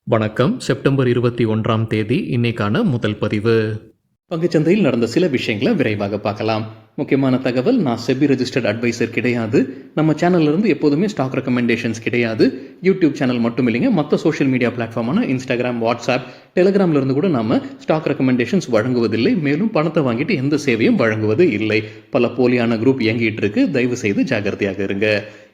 வணக்கம். செப்டம்பர் 21ஆம் தேதி இன்னைக்கான முதல் பதிவு. பங்குச்சந்தையில் நடந்த சில விஷயங்களை விரைவாக பார்க்கலாம். முக்கியமான தகவல், நான் செபி ரெஜிஸ்டர்ட் அட்வைசர் கிடையாது. நம்ம சேனல்ல இருந்து எப்போதுமே ஸ்டாக் ரெக்கமெண்டேஷன்ஸ் கிடையாது. யூடியூப் சேனல் மட்டும் இல்லைங்க, மற்ற சோஷியல் மீடியா பிளாட்ஃபார்மான இன்ஸ்டாகிராம், வாட்ஸ்அப், டெலிகிராம்ல இருந்து கூட நாம ஸ்டாக் ரெக்கமெண்டேஷன்ஸ் வழங்குவதில்லை. மேலும் பணத்தை வாங்கிட்டு எந்த சேவையும் வழங்குவது இல்லை. பல போலியான குரூப் இயங்கிட்டு இருக்கு. தயவு செய்து ஜாகிரதையாக இருங்க.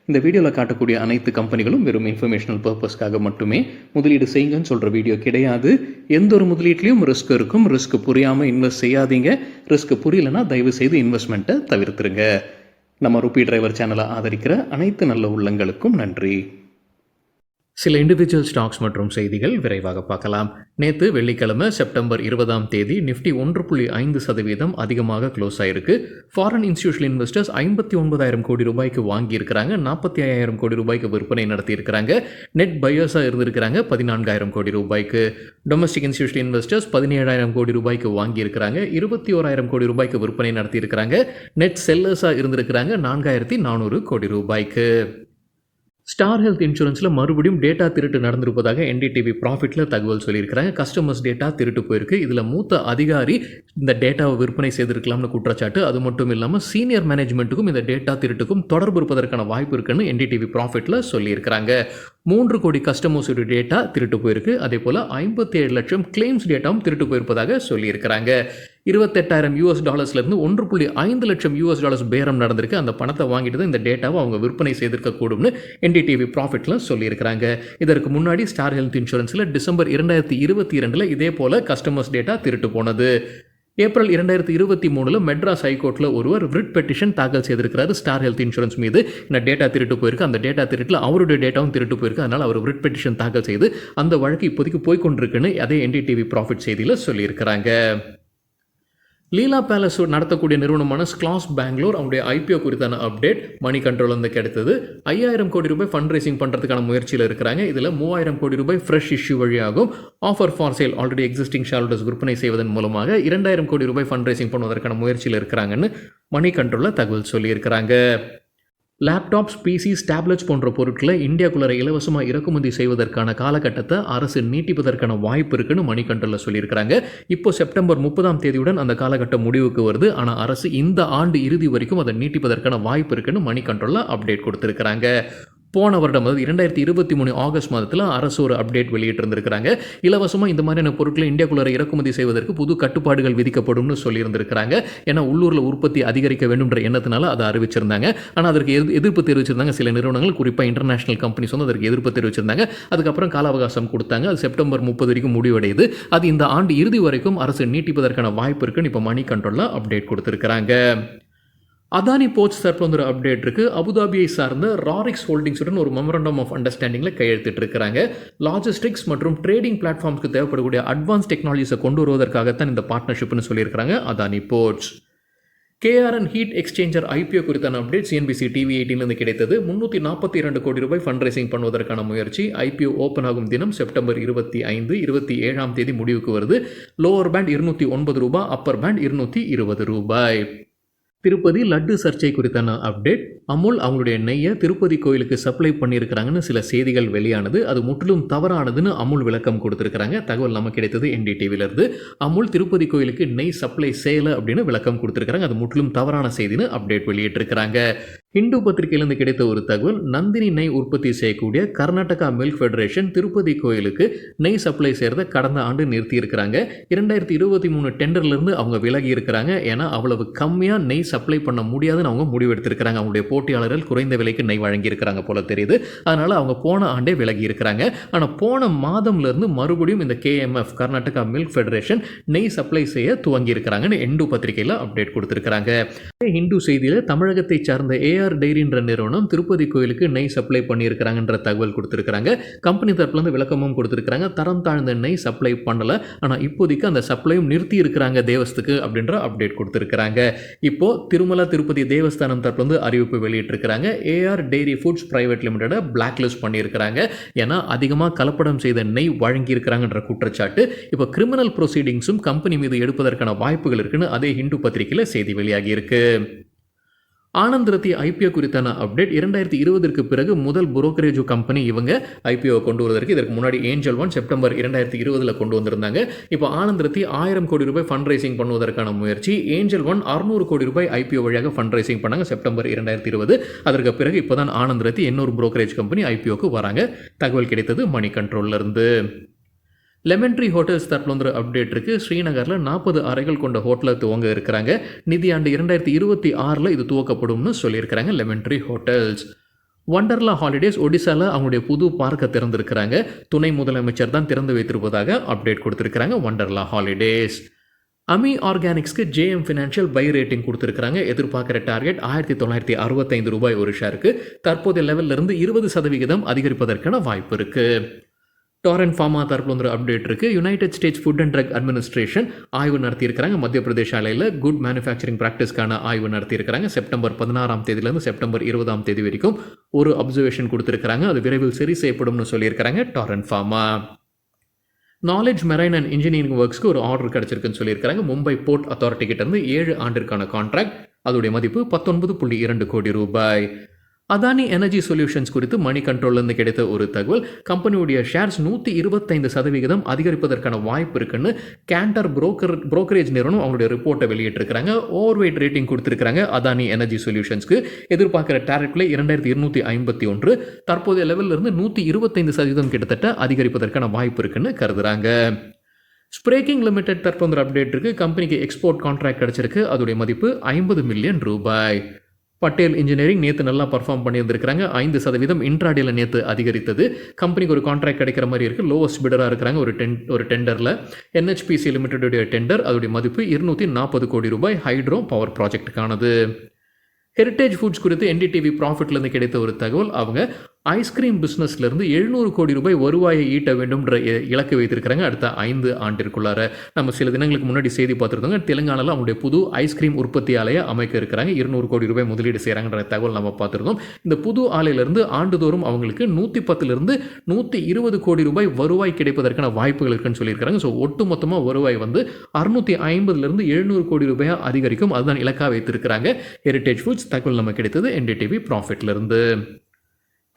இந்த வீடியோவில் காட்டக்கூடிய அனைத்து கம்பெனிகளும் வெறும் இன்ஃபர்மேஷனல் பர்பஸ்க்காக மட்டுமே முதலீடு செய்யுங்கன்னு சொல்கிற வீடியோ கிடையாது. எந்த ஒரு முதலீட்லையும் ரிஸ்க் இருக்கும். ரிஸ்க் புரியாமல் இன்வெஸ்ட் செய்யாதீங்க. ரிஸ்க் புரியலன்னா தயவு செய்து இன்வெஸ்ட்மெண்ட்டை தவிர்த்துருங்க. நம்ம ருபி டிரைவர் சேனலை ஆதரிக்கிற அனைத்து நல்ல உள்ளங்களுக்கும் நன்றி. சில இண்டிவிஜுவல் ஸ்டாக்ஸ் மற்றும் செய்திகள் விரைவாக பார்க்கலாம். நேற்று வெள்ளிக்கிழமை செப்டம்பர் 20ஆம் தேதி நிஃப்டி 1.5% அதிகமாக க்ளோஸ் ஆயிருக்கு. ஃபாரின் இன்ஸ்டிடியூஷனல் இன்வெஸ்டர்ஸ் 59,000 கோடி ரூபாய்க்கு வாங்கியிருக்கிறாங்க. 45,000 கோடி ரூபாய்க்கு விற்பனை நடத்தியிருக்கிறாங்க. நெட் பையர்ஸாக இருந்திருக்கிறாங்க 14,000 கோடி ரூபாய்க்கு. டொமஸ்டிக் இன்ஸ்டிடியூஷனல் இன்வெஸ்டர்ஸ் 17,000 கோடி ரூபாய்க்கு வாங்கியிருக்கிறாங்க. 21,000 கோடி ரூபாய்க்கு விற்பனை நடத்தியிருக்கிறாங்க. நெட் செல்லர்ஸாக இருந்திருக்கிறாங்க 4,400 கோடி ரூபாய்க்கு. ஸ்டார் ஹெல்த் இன்சூரன்ஸில் மறுபடியும் டேட்டா திருட்டு நடந்திருப்பதாக என்டிடிவி ப்ராஃபிட்டில் தகவல் சொல்லியிருக்கிறாங்க. கஸ்டமர்ஸ் டேட்டா திருட்டு போயிருக்கு. இதில் மூத்த அதிகாரி இந்த டேட்டாவை விற்பனை செய்திருக்கலாம்னு குற்றச்சாட்டு. அது மட்டும் இல்லாமல் சீனியர் மேனேஜ்மெண்ட்டுக்கும் இந்த டேட்டா திருட்டுக்கும் தொடர்பு இருப்பதற்கான வாய்ப்பு இருக்குன்னு என்டிடிவி ப்ராஃபிட்டில் சொல்லியிருக்கிறாங்க. 3 கோடி கஸ்டமர்ஸோட டேட்டா திருட்டு போயிருக்கு. அதே போல் 57 லட்சம் கிளைம்ஸ் டேட்டாவும் திருட்டு போயிருப்பதாக சொல்லியிருக்கிறாங்க. $28,000 $1.5 லட்சம் பேரம் நடந்திருக்கு. அந்த பணத்தை வாங்கிட்டு தான் இந்த டேட்டாவை அவங்க விற்பனை செய்திருக்கக்கூடும்னு என்டிடிவி ப்ராஃபிட்டில் சொல்லியிருக்கிறாங்க. இதற்கு முன்னாடி ஸ்டார் ஹெல்த் இன்சூரன்ஸில் டிசம்பர் 2022 இதே போல் கஸ்டமர்ஸ் டேட்டா திருட்டு போனது. ஏப்ரல் 2023 மெட்ராஸ் ஹைகோர்ட்டில் ஒருவர் ரிட் பெட்டிஷன் தாக்கல் செய்திருக்கிறாரு ஸ்டார் ஹெல்த் இன்சூரன்ஸ் மீது. இந்த டேட்டா திருட்டு போயிருக்கு, அந்த டேட்டா திருட்டில் அவருடைய டேட்டாவும் திருட்டு போயிருக்கு. அதனால் அவர் ரிட் பெட்டிஷன் தாக்கல் செய்து அந்த வழக்கு இப்போதைக்கு போய்கொண்டிருக்குன்னு அதே என்டிடிவி ப்ராஃபிட் செய்தியில் சொல்லியிருக்கிறாங்க. லீலா பேலஸ் நடத்தக்கூடிய நிறுவனமான ஸ்கிளாஸ் பெங்களூர் அவங்களுடைய ஐபிஓ குறித்தான அப்டேட் மணி கண்ட்ரோல் வந்து கிடைத்தது. 5,000 கோடி ரூபாய் ஃபண்ட் ரைசிங் பண்ணுறதுக்கான முயற்சியில் இருக்கிறாங்க. இதில் 3,000 கோடி ரூபாய் ஃப்ரெஷ் இஷ்யூ வழியாகும். Offer for sale already existing shareholders விற்பனை செய்வதன் மூலமாக 2,000 கோடி ரூபாய் ஃபண்ட் ரைசிங் பண்ணுவதற்கான முயற்சியில் இருக்கிறாங்கன்னு மணி கண்ட்ரோலில் தகவல் சொல்லியிருக்கிறாங்க. லேப்டாப்ஸ், பிசிஸ், டேப்லெட்ஸ் போன்ற பொருட்களை இந்தியாவுக்குள்ளே இலவசமாக இறக்குமதி செய்வதற்கான காலகட்டத்தை அரசு நீட்டிப்பதற்கான வாய்ப்பு இருக்குன்னு மணி கண்ட்ரோலில் சொல்லியிருக்கிறாங்க. இப்போ செப்டம்பர் 30ஆம் தேதியுடன் அந்த காலகட்டம் முடிவுக்கு வருது. ஆனால் அரசு இந்த ஆண்டு இறுதி வரைக்கும் அதை நீட்டிப்பதற்கான வாய்ப்பு இருக்குன்னு மணி கண்ட்ரோலில் அப்டேட் கொடுத்துருக்கிறாங்க. போன வருடம், அதாவது 2023 ஆகஸ்ட் மாதத்தில் அரசு ஒரு அப்டேட் வெளியிட்டிருந்திருக்கிறாங்க. இலவசமாக இந்த மாதிரியான பொருட்களை இந்தியாவுக்குள்ளே இறக்குமதி செய்வதற்கு புது கட்டுப்பாடுகள் விதிக்கப்படும்னு சொல்லியிருந்திருக்கிறாங்க. ஏன்னா உள்ளூரில் உற்பத்தி அதிகரிக்க வேண்டும்ன்ற எண்ணத்தினால அதை அறிவிச்சிருந்தாங்க. ஆனால் அதற்கு எதிர்ப்பு தெரிவிச்சிருந்தாங்க சில நிறுவனங்கள், குறிப்பாக இன்டர்நேஷனல் கம்பெனிஸ் வந்து அதற்கு எதிர்ப்பு தெரிவிச்சிருந்தாங்க. அதுக்கப்புறம் கால அவகாசம் கொடுத்தாங்க. அது செப்டம்பர் 30 வரைக்கும் முடிவடையுது. அது இந்த ஆண்டு இறுதி வரைக்கும் அரசு நீட்டிப்பதற்கான வாய்ப்பு இருக்குன்னு இப்போ மணி கண்ட்ரோலில் அப்டேட் கொடுத்துருக்கிறாங்க. அதானி போர்ட்ஸ் தரப்புல வந்து ஒரு அப்டேட் இருக்குது. அபுதாபியை சார்ந்த ராரிக்ஸ் ஹோல்டிங்ஸுடன் ஒரு மெமரண்டம் ஆஃப் அண்டர்ஸ்டாண்டிங்கில் கையெழுத்திட்டு இருக்கிறாங்க. லாஜிஸ்டிக்ஸ் மற்றும் ட்ரேடிங் பிளாட்ஃபார்ம்ஸ்க்கு தேவைப்படக்கூடிய அட்வான்ஸ் டெக்னாலஜிஸை கொண்டு வருவதற்காகத்தான் இந்த பார்ட்னர்ஷிப்னு சொல்லியிருக்கிறாங்க Adani ports. KRN heat exchanger IPO குறித்தான அப்டேட் சிஎன்பிசி டிவி 18 கிடைத்தது. 342 கோடி ரூபாய் ஃபண்ட் ரைசிங் பண்ணுவதற்கான முயற்சி. ஐபிஓ ஓப்பன் ஆகும் தினம் செப்டம்பர் 25, 27ஆம் தேதி முடிவுக்கு வருது. Lower band $209, upper band $220. Tirupati laddu சர்ச்சை குறித்தான அப்டேட். அமுல் அவங்களுடைய நெய்யை திருப்பதி கோயிலுக்கு சப்ளை பண்ணியிருக்கிறாங்கன்னு சில செய்திகள் வெளியானது. அது முற்றிலும் தவறானதுன்னு அமுல் விளக்கம் கொடுத்துருக்காங்க. தகவல் நமக்கு கிடைத்தது என்டிடிவிலிருந்து. அமுல் திருப்பதி கோயிலுக்கு நெய் சப்ளை செய்யலை அப்படின்னு விளக்கம் கொடுத்துருக்காங்க. அது முற்றிலும் தவறான செய்தின்னு அப்டேட் வெளியிட்டிருக்கிறாங்க. ஹிந்து பத்திரிகையிலிருந்து கிடைத்த ஒரு தகவல், நந்தினி நெய் உற்பத்தி செய்யக்கூடிய கர்நாடகா மில்க் ஃபெடரேஷன் திருப்பதி கோயிலுக்கு நெய் சப்ளை செய்கிறத கடந்த ஆண்டு நிறுத்தி இருக்கிறாங்க. 2023 டெண்டர்லேருந்து அவங்க விலகி இருக்கிறாங்க. ஏன்னா அவ்வளவு கம்மியாக நெய் சப்ளை பண்ண முடியாதுன்னு அவங்க முடிவெடுத்திருக்கிறாங்க. அவங்களுடைய போட்டியாளர்கள் குறைந்த விலைக்கு நெய் வழங்கியிருக்கிறாங்க போல தெரியுது. அதனால் அவங்க போன ஆண்டே விலகி இருக்கிறாங்க. ஆனால் போன மாதம்லேருந்து மறுபடியும் இந்த கேஎம்எஃப் கர்நாடகா மில்க் ஃபெடரேஷன் நெய் சப்ளை செய்ய துவங்கி இருக்கிறாங்கன்னு இந்து பத்திரிகையில் அப்டேட் கொடுத்துருக்காங்க. இந்து செய்தியில் தமிழகத்தை சார்ந்த ஏஆர் டைரின்ற நிறுவனம் திருப்பதி கோயிலுக்கு நெய் சப்ளை பண்ணியிருக்கிறாங்கன்ற தகவல் கொடுத்துருக்காங்க. கம்பெனி தரப்புலேருந்து விளக்கமும் கொடுத்துருக்காங்க. தரம் தாழ்ந்த நெய் சப்ளை பண்ணலை, ஆனால் இப்போதைக்கு அந்த சப்ளையும் நிறுத்தி இருக்கிறாங்க தேவஸ்துக்கு அப்படின்ற அப்டேட் கொடுத்துருக்காங்க. இப்போ திருமலா திருப்பதி தேவஸ்தானம் தரப்புலேருந்து அறிவிப்பு வெளியிட்டிருக்கிறாங்க. ஏஆர் டைரி ஃபுட்ஸ் பிரைவேட் லிமிடெடை பிளாக் லிஸ்ட் பண்ணியிருக்கிறாங்க. ஏன்னா அதிகமாக கலப்படம் செய்த நெய் வழங்கியிருக்கிறாங்கன்ற குற்றச்சாட்டு. இப்போ கிரிமினல் ப்ரொசீடிங்ஸும் கம்பெனி மீது எடுப்பதற்கான வாய்ப்புகள் இருக்குன்னு அதே ஹிந்து பத்திரிகையில் செய்தி வெளியாகி இருக்கு. ஆனந்த் ரத்தி ஐபிஓ குறித்தான அப்டேட் 2020ற்கு பிறகு முதல் புரோக்கரேஜ் கம்பெனி இவங்க ஐபிஓ கொண்டு வருவதற்கு இதற்கு முன்னாடி ஏஞ்சல் ஒன் செப்டம்பர் 2020 கொண்டு வந்திருந்தாங்க. இப்போ ஆனந்த் ரத்தி 1000 கோடி ரூபாய் ஃபண்ட் ரைசிங் பண்ணுவதற்கான முயற்சி. ஏஞ்சல் ஒன் 600 கோடி ரூபாய் ஐபிஓ வழியாக ஃபண்ட் ரைசிங் பண்ணாங்க செப்டம்பர் 2020. அதற்கு பிறகு இப்போதான் ஆனந்த் ரத்தி இன்னொரு புரோக்கரேஜ் கம்பெனி ஐபிஓக்கு வராங்க. தகவல் கிடைத்தது மணி கண்ட்ரோல்ல இருந்து. லெமன் ட்ரீ ஹோட்டல்ஸ் தரப்புல வந்து அப்டேட் இருக்குது. ஸ்ரீநகரில் 40 அறைகள் கொண்ட ஹோட்டலை துவங்க இருக்கிறாங்க. நிதியாண்டு 2026 இது துவக்கப்படும்னு சொல்லியிருக்கிறாங்க லெமன் ட்ரீ ஹோட்டல்ஸ். வண்டர்லா ஹாலிடேஸ் ஒடிசாவில் அவங்களுடைய புது பார்க்கை திறந்திருக்கிறாங்க. துணை முதலமைச்சர் தான் திறந்து வைத்திருப்பதாக அப்டேட் கொடுத்துருக்கிறாங்க வண்டர்லா ஹாலிடேஸ். அமி ஆர்கானிக்ஸ்க்கு ஜேஎம் ஃபினான்ஷியல் பை ரேட்டிங் கொடுத்துருக்காங்க. எதிர்பார்க்குற டார்கெட் 1965 ரூபாய் ஒரு ஷேருக்கு தற்போதைய லெவலிருந்து 20% அதிகரிப்பதற்கான வாய்ப்பு இருக்குது. டாரன் ஃபார்மா தரப்புல வந்து அப்டேட் இருக்குது. United States Food and Drug Administration ஆய்வு நடத்தியிருக்கிறாங்க. மத்திய பிரதேஷ் ஆலையில் குட் மேனுஃபேக்சரிங் ப்ராக்டிஸ்க்கான ஆய்வு நடத்தியிருக்கிறாங்க. செப்டம்பர் 16 செப்டம்பர் 20 வரைக்கும் ஒரு அப்சர்வேஷன் கொடுத்துருக்காங்க. அது விரைவில் சரி செய்யப்படும்னு சொல்லியிருக்கிறாங்க Taran pharma. Knowledge marine and engineering ஒர்க்ஸ்க்கு ஒரு ஆர்டர் கிடச்சிருக்குன்னு சொல்லியிருக்காங்க. மும்பை போர்ட் அத்தாரிட்டி கிட்டேருந்து 7 ஆண்டிற்கான கான்ட்ராக்ட். அதோடைய மதிப்பு 19.2 கோடி ரூபாய். அதானி எனர்ஜி சொல்யூஷன்ஸ் குறித்து மணி கண்ட்ரோல்லேருந்து கிடைத்த ஒரு தகவல். கம்பெனியுடைய ஷேர்ஸ் 125% அதிகரிப்பதற்கான வாய்ப்பு இருக்குன்னு கேண்டர் புரோக்கரேஜ் நிறுவனம் அவங்களுடைய ரிப்போர்ட்டை வெளியிட்டிருக்கிறாங்க. ஓவர் வெயிட் ரேட்டிங் கொடுத்துருக்காங்க அதானி எனர்ஜி சொல்யூஷன்ஸ்க்கு. எதிர்பார்க்குற டார்கெட்டில் 2251 தற்போதைய லெவலிருந்து 125% கிட்டத்தட்ட அதிகரிப்பதற்கான வாய்ப்பு இருக்குன்னு கருதுறாங்க. ஸ்ப்ரேக்கிங் லிமிடெட் தற்போது அப்டேட் இருக்குது. கம்பெனிக்கு எக்ஸ்போர்ட் கான்ட்ராக்ட் கிடச்சிருக்கு. அதோடைய மதிப்பு 50 மில்லியன் ரூபாய். பட்டேல் இன்ஜினியரிங் நேற்று நல்லா பர்ஃபார்ம் பண்ணியிருந்திருக்கிறாங்க. 5% இன்ட்ராடேல நேற்று அதிகரித்தது. கம்பெனிக்கு ஒரு கான்ட்ராக்ட் கிடைக்கிற மாதிரி இருக்குது. லோவஸ்ட் பிடராக இருக்கிறாங்க ஒரு டெண்டரில். NHPC லிமிடெடுடைய tender. அதோடைய மதிப்பு 240 கோடி ரூபாய். ஹைட்ரோ பவர் ப்ராஜெக்ட்டுக்கானது. ஹெரிட்டேஜ் ஃபுட்ஸ் குறித்து என்டிடிவி ப்ராஃபிட்லேருந்து கிடைத்த ஒரு தகவல். அவங்க ஐஸ்கிரீம் பிஸ்னஸ்லேருந்து 700 கோடி ரூபாய் வருவாயை ஈட்ட வேண்டும்ன்ற இலக்கு வைத்திருக்கிறாங்க அடுத்த 5 ஆண்டிற்குள்ளார. நம்ம சில தினங்களுக்கு முன்னாடி செய்தி பார்த்துருந்தோங்க. தெலுங்கானாவில் அவங்களுடைய புது ஐஸ்கிரீம் உற்பத்தி ஆலையை அமைக்க இருக்கிறாங்க. 200 கோடி ரூபாய் முதலீடு செய்கிறாங்கன்ற தகவல் நம்ம பார்த்துருந்தோம். இந்த புது ஆலையிலிருந்து ஆண்டுதோறும் அவங்களுக்கு 110 120 கோடி ரூபாய் வருவாய் கிடைப்பதற்கான வாய்ப்புகள் இருக்குன்னு சொல்லியிருக்காங்க. ஸோ ஒட்டு மொத்தமாக வருவாய் 650 700 கோடி ரூபாயாக அதிகரிக்கும். அதுதான் இலக்காக வைத்திருக்கிறாங்க ஹெரிட்டேஜ் ஃபுட்ஸ். தகவல் நம்ம கிடைத்தது என்டிடிவி ப்ராஃபிட்லேருந்து.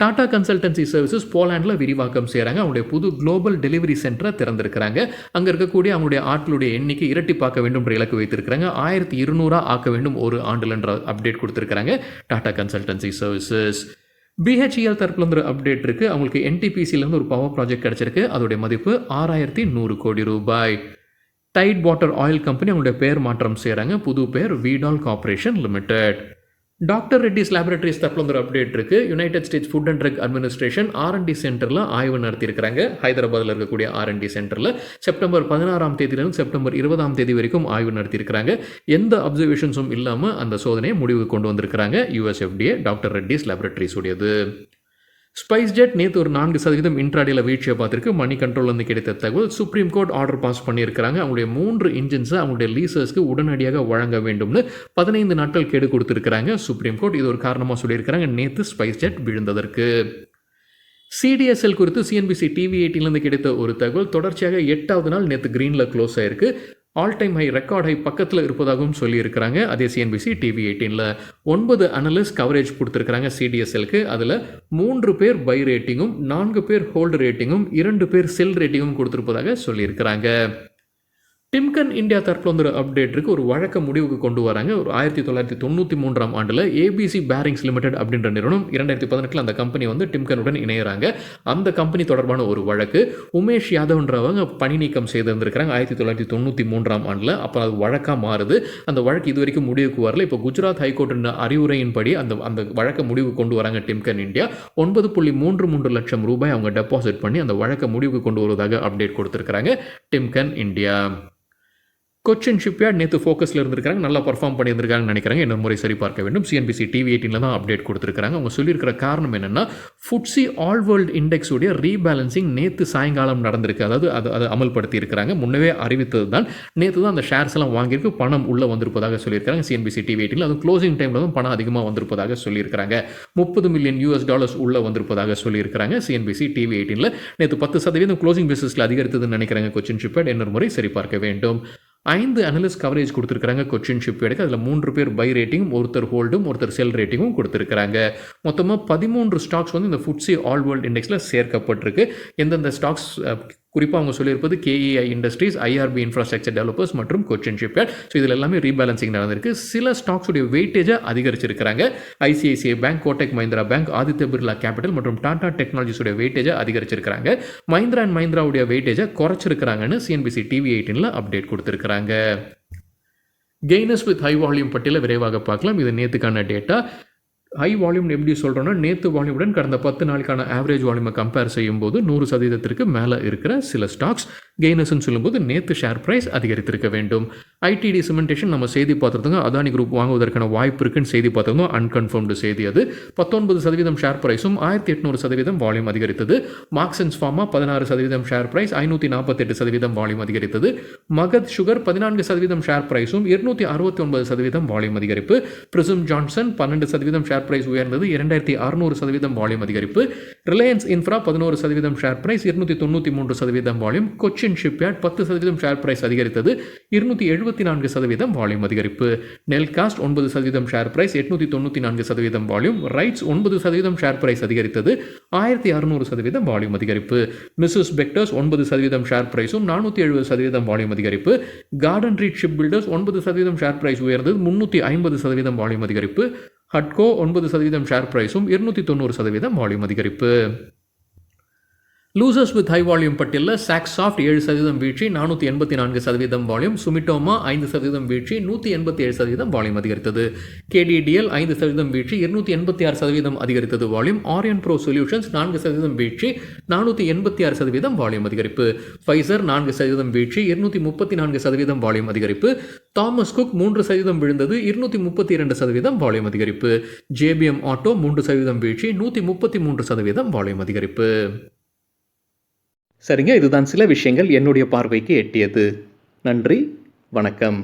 டாடா கன்சல்டன்சி சர்வீசஸ் போலாண்டில் விரிவாக்கம் செய்கிறாங்க. அவங்களுடைய புது குளோபல் டெலிவரி சென்டரை திறந்திருக்கிறாங்க. அங்கே இருக்கக்கூடிய அவங்களுடைய ஆட்களுடைய எண்ணிக்கை இரட்டிப்பாக்க வேண்டும்ன்ற இலக்கு வைத்திருக்கிறாங்க. 1200 ஆக்க வேண்டும் ஒரு ஆண்டுலன்ற அப்டேட் கொடுத்துருக்காங்க டாடா கன்சல்டன்சி சர்வீசஸ். பிஹெச்இஎல் தரப்புல வந்து அப்டேட் இருக்குது. அவங்களுக்கு என்டிபிசிலேருந்து ஒரு பவர் ப்ராஜெக்ட் கிடச்சிருக்கு. அதோடைய மதிப்பு 6100 கோடி ரூபாய். டைட் வாட்டர் ஆயில் கம்பெனி அவங்களுடைய பேர் மாற்றம் செய்கிறாங்க. புது பேர் வீடால் corporation limited. Doctor Reddy's laboratories தரப்புல ஒரு அப்டேட் இருக்குது. United States Food and Drug Administration R&D சென்டரில் ஆய்வு நடத்தியிருக்கிறாங்க. ஹைதராபாத்தில் இருக்கக்கூடிய R&D சென்டரில் செப்டம்பர் 16 செப்டம்பர் 20 வரைக்கும் ஆய்வு நடத்தியிருக்கிறாங்க. எந்த அப்சர்வேஷன்ஸும் இல்லாமல் அந்த சோதனையை முடிவுக்கு கொண்டு வந்திருக்கிறாங்க USFDA டாக்டர் ரெட்டிஸ் லேபரேட்டரிஸ் உடையது. ஸ்பைஸ் ஜெட் நேற்று ஒரு 4% இன்ட்ராடேல வீழ்ச்சியை பார்த்துருக்கு. மணி கண்ட்ரோல்லேருந்து கிடைத்த தகவல். சுப்ரீம் கோர்ட் ஆர்டர் பாஸ் பண்ணியிருக்கிறாங்க. அவங்களுடைய 3 இன்ஜின்ஸை அவங்களுடைய லீசர்ஸ்க்கு உடனடியாக வழங்க வேண்டும்னு 15 நாட்கள் கெடு கொடுத்துருக்காங்க சுப்ரீம் கோர்ட். இது ஒரு காரணமாக சொல்லியிருக்கிறாங்க நேற்று ஸ்பைஸ் ஜெட் விழுந்ததற்கு. CDSL குறித்து CNBC TV18 கிடைத்த ஒரு தகவல். தொடர்ச்சியாக 8வது நாள் நேற்று கிரீனில் க்ளோஸ் ஆயிருக்கு. All time high record high பக்கத்தில் இருப்பதாகவும் சொல்லியிருக்கிறாங்க. அதே CNBC TV18 9 அனலிஸ்ட் கவரேஜ் கொடுத்துருக்காங்க CDSLக்கு. அதில் 3 பேர் பை ரேட்டிங்கும் 4 பேர் ஹோல்டு ரேட்டிங்கும் 2 பேர் செல் ரேட்டிங்கும் கொடுத்துருப்பதாக சொல்லியிருக்கிறாங்க. டிம்கன் இந்தியா தரப்புல வந்து அப்டேட் இருக்குது. ஒரு வழக்க முடிவுக்கு கொண்டு வராங்க. ஒரு 1993 ஆண்டில் ABC பேரிங்ஸ் லிமிடெட் அப்படின்ற நிறுவனம் 2018 அந்த கம்பெனி டிம்கனுடன் இணையிறாங்க. அந்த கம்பெனி தொடர்பான ஒரு வழக்கு உமேஷ் யாதவ்ன்றவங்க பணி நீக்கம் செய்திருந்திருக்கிறாங்க 1993 ஆண்டில். அப்போ அது வழக்காக மாறுது. அந்த வழக்கு இது வரைக்கும் முடிவுக்கு வரல. இப்போ குஜராத் ஹைகோர்ட்டின் அறிவுரையின்படி அந்த வழக்க முடிவு கொண்டு வராங்க டிம்கன் இந்தியா. 9.33 லட்சம் ரூபாய் அவங்க டெபாசிட் பண்ணி அந்த வழக்க முடிவுக்கு கொண்டு வருவதாக அப்டேட் கொடுத்துருக்காங்க டிம்கன் இந்தியா. கொச்சின் ஷிப்யார்ட் நேற்று ஃபோக்கஸில் இருந்திருக்காங்க. நல்லா பர்ஃபார்ம் பண்ணியிருந்திருக்காங்கன்னு நினைக்கிறாங்க. இன்னொரு முறை சரி பார்க்க வேண்டும். CNBC TV18 தான் அப்டேட் கொடுத்துருக்காங்க. அவங்க சொல்லியிருக்கிற காரணம் என்னென்னா FTSE ஆல் வேர்ல்டு இண்டெக்ஸ் உடைய ரீபேலன்சிங் நேற்று சாயங்காலம் நடந்திருக்கு. அதாவது அதை அமல்படுத்தி இருக்கிறாங்க. முன்னவே அறிவித்தது தான். நேற்று தான் அந்த ஷேர்ஸ் எல்லாம் வாங்கியிருக்கு. பணம் உள்ளே வந்திருப்பதாக சொல்லியிருக்காங்க CNBC TV18. அது க்ளோசிங் டைமில் தான் பணம் அதிகமாக வந்திருப்பதாக சொல்லியிருக்கிறாங்க. $30 மில்லியன் உள்ளே வந்திருப்பதாக சொல்லியிருக்கிறாங்க CNBC TV18. நேற்று 10% க்ளோசிங் பேசிஸில் அதிகரித்ததுன்னு நினைக்கிறாங்க கொச்சின் ஷிப்யார்ட். இன்னொரு முறை சரி பார்க்க வேண்டும். 5 அனலிஸ்ட் கவரேஜ் கொடுத்துருக்காங்க கொச்சின் ஷிப்யார்டுக்கு. அதில் 3 பேர் பை ரேட்டிங்கும், ஒருத்தர் ஹோல்டும், ஒருத்தர் செல் ரேட்டிங்கும் கொடுத்துருக்காங்க. மொத்தமாக 13 ஸ்டாக்ஸ் வந்து இந்த FTSE ஆல் வேர்ல்டு இண்டெக்ஸில் சேர்க்கப்பட்டிருக்கு. எந்தெந்த ஸ்டாக்ஸ் குறிப்பாக அவங்க சொல்லியிருப்பது KEI industries, IRB infrastructure developers மற்றும் கொச்சின் ஷிப்யார்ட். ஸோ இதில் எல்லாமே ரீபேலன்சிங் நடந்திருக்கு. சில ஸ்டாக்ஸுடைய வெயிட்டேஜை அதிகரிச்சிருக்கிறாங்க. ICICI bank, Kotak Mahindra bank, Aditya Birla capital மற்றும் டாடா டெக்னாலஜிஸுடைய வெயிட்டேஜை அதிகரிச்சிருக்கிறாங்க. மஹிந்திரா அண்ட் மஹிந்திராவுடைய வெயிட்டேஜை குறைச்சிருக்கிறாங்கன்னு CNBC TV18 அப்டேட் கொடுத்துருக்காங்க. கெய்னர்ஸ் வித் ஹை வால்யூம் பட்டியலை விரைவாக பார்க்கலாம். இது நேற்றுக்கான டேட்டா. ஹை வால்யூம் எப்படி சொல்கிறோன்னா, நேற்று வால்யூமுடன் கடந்த 10 நாளுக்கான ஆவரேஜ் வால்யூமை கம்பேர் செய்யும்போது 100% மேலே இருக்கிற சில ஸ்டாக்ஸ் கெய்னர்ஸ்ன்னு சொல்லும்போது நேற்று ஷேர் ப்ரைஸ் அதிகரித்திருக்க வேண்டும். ITD சிமெண்டேஷன் நம்ம செய்தி பார்த்துருந்தோங்க. அதானி குரூப் வாங்குவதற்கான வாய்ப்பு இருக்குன்னு செய்தி பார்த்துருந்தோம். அன்கன்ஃபர்ம்டு செய்தி அது. 19% ஷேர் ப்ரைஸும் 1800% வால்யூம் அதிகரித்தது. Marksans Pharma 16% share price, 548% volume அதிகரித்தது. மகத் சுகர் 14% ஷேர் ப்ரைஸும் 269% வால்யூம் அதிகரிப்பு. பிரிசம் ஜான்சன் 12% ஷேர் பிரைஸ் உயர்ந்தது, 2600% வால்யூம் அதிகரிப்பு. Reliance Infra 11% share price, 293% volume. Cochin shipyard 10% share price அதிகரித்தது, 274% வால்யூம் அதிகரிப்பு. Nelcast 9% share price, 894% volume. RITES 9% share price அதிகரித்தது, 1600% volume அதிகரிப்பு. Mrs Bectors 9% share பிரைஸும் 470% வால்யூம் அதிகரிப்பு. Garden Reach ship builders 9% share price உயர்ந்தது, 350% volume அதிகரிப்பு. ஹட்கோ 9% ஷேர் பிரைஸும் 290% வால்யூம் அதிகரிப்பு. லூசர்ஸ் வித் ஹை வால்யூம் பட்டியலில் சாக்ஸாஃப்ட் 7% வீழ்ச்சி, 484% வால்யூம். சுமிட்டோமா 5% வீழ்ச்சி, 187% வால்யூம் அதிகரித்தது. KDDL 5% வீழ்ச்சி, 286% அதிகரித்தது வால்யூம். ஆரியன் ப்ரோ சொல்யூஷன்ஸ் 4% வீழ்ச்சி, 486% வால்யூம் அதிகரிப்பு. ஃபைசர் 4% வீழ்ச்சி, 234% வால்யூம் அதிகரிப்பு. தாமஸ் குக் 3% விழுந்தது, 232% வால்யூம் அதிகரிப்பு. JBM ஆட்டோ 3% வீழ்ச்சி, 133% வால்யூம் அதிகரிப்பு. சரிங்க, இதுதான் சில விஷயங்கள் என்னுடைய பார்வைக்கு எட்டியது. நன்றி, வணக்கம்.